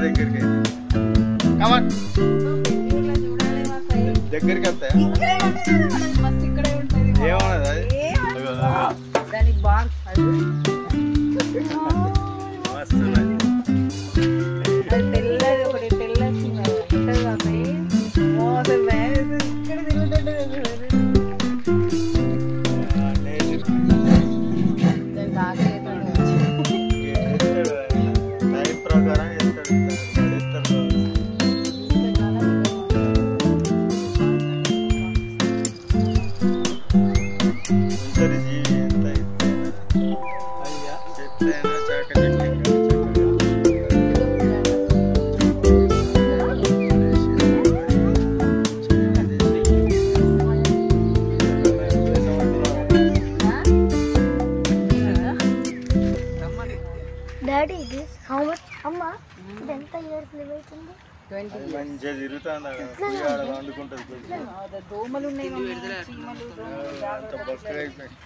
దగ్గరికి కమాన్ దగ్గరికి వస్తాయా ఏమన్నది దానికి బాగా తెల్లది ఒకటి తెల్లది ఇక్కడ తిరుగుతుంటే టైం ప్రకారం ఒంటరి జీవి ఎంత ఎత్తైనా చాకచెట్టు Daddy, this how much? Amma, ఎంత years live అవుతుంది? 20 మంచిగా తిరుగుతాను వండుకుంటుంది దోమలు ఉన్నాయి చీమలు అంత బక్కగా అయిపోయింది